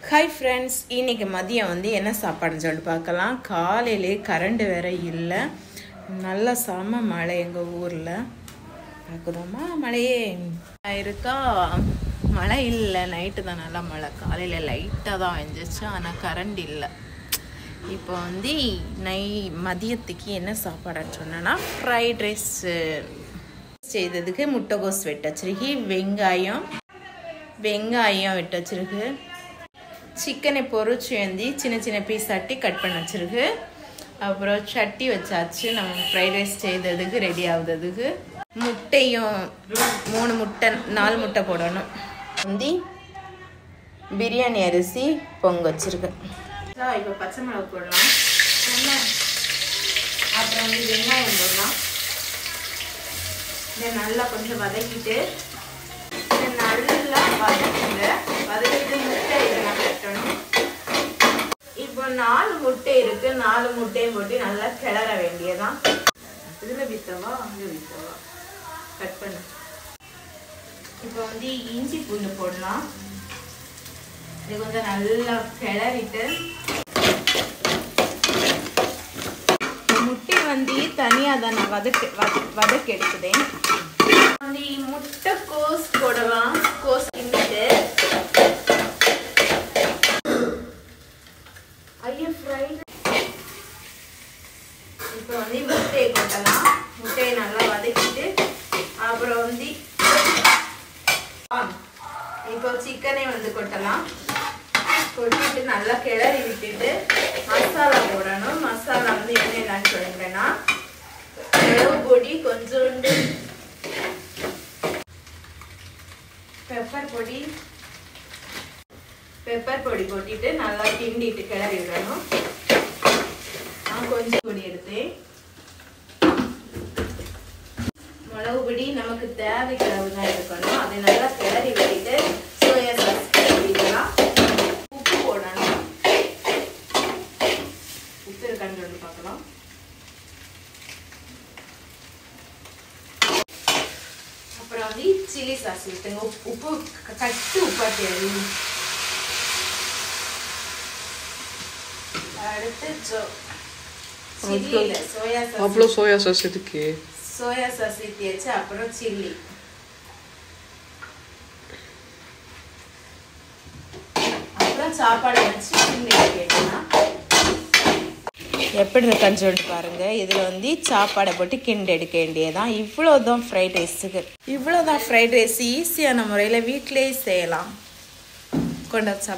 Hi friends, இன்றைக்கி மதியம் என்ன சாப்பாடுன்னு சொல்லிட்டு பார்க்கலாம். காலையிலே கரண்ட் வேற இல்லை, நல்லா செம மழை எங்கள் ஊரில். பார்க்குறோமா மழையே இருக்கா? மழை இல்லை, நைட்டு தான் நல்லா மழை. காலையில் லைட்டாக தான் வந்துச்சு, ஆனால் கரண்ட் இல்லை. இப்போ மதியத்துக்கு என்ன சாப்பாடுன்னு சொன்னேன்னா ஃப்ரைட் ரைஸ் செய்ததுக்கு முட்டைகோஸ் வெட்ட வச்சிருக்கு, வெங்காயம் வெட்ட வச்சிருக்கு, சிக்கனை பொரிச்சு சின்ன சின்ன பீஸ் ஆட்டி கட் பண்ணி வச்சிருக்கு. அப்புறம் சட்டி வச்சாச்சு, நம்ம ஃப்ரைட் ரைஸ் செய்ததுக்கு ரெடி ஆகுறதுக்கு. முட்டையும் 4 முட்டை போடணும். பிரியாணி அரிசி பொங்க வச்சிருக்கு. இப்போ பச்சை மிளகு போடலாம், அப்புறம் வெங்காயம் போடலாம். இதை நல்லா கொஞ்சம் வதக்கிட்டு நல்லா வதக்கிட்டு முட்டை இதெல்லாம் கட்டணும். இப்போ 4 முட்டை இருக்கு, 4 முட்டையும் போட்டு நல்லா கிளற வேண்டியதான். இதுல வித்தவா அங்க வித்தவா கட் பண்ண. இப்போ இஞ்சி பூண்டு போடலாம். இது கொஞ்சம் நல்லா கிளறிட்டு முட்டை தனியா தான் நான் வதக்கி எடுத்துதேன். முட்டை கோஸ் போடலாம். கோஸ் கிண்டிட்டு இப்போ முட்டையை கொட்டலாம். முட்டையை நல்லா வதக்கிட்டு அப்புறம் இப்போ சிக்கனை கொட்டலாம். கொட்டிட்டு நல்லா கிளறி விட்டுட்டு மசாலா போடணும். மசாலா என்னென்னு சொல்லுங்கன்னா மிளகு பொடி, கொஞ்சோண்டு பெப்பர் பொடி போட்டிட்டு நல்லா கிண்டிட்டு கிளறி விடணும். நான் கொஞ்சம் பொடி எடுத்தேன். மிளகு பொடி நமக்கு தேவைக்கு அளவு தான் இருக்கணும். அதை நல்லா கிளறி விட்டுட்டு சோயா சாஸ் போடலாம். உப்பு போடணும். உப்பு இருக்கான்னு சொல்லி பார்க்கலாம். அப்புறம் சில்லி சாஸ் விட்டுங்க. உப்பு கட்டு உப்பாட்டி அடுத்து சோயா சாஸ் எதுக்கு? சோயா சாஸ் ஊற்றியாச்சு. அப்புறம் சில்லி, அப்புறம் சாப்பாடு வச்சு கேட்டோம்னா எப்படி இருக்கான்னு சொல்லிட்டு பாருங்க. இதில் சாப்பாடை போட்டு கிண்டி எடுக்க வேண்டியதான். இவ்வளோதான் ஃப்ரைட் ரைஸுக்கு. இவ்வளோதான் ஃப்ரைட் ரைஸ் ஈஸியான முறையில் வீட்டிலேயே செய்யலாம். கொண்டாச்சு.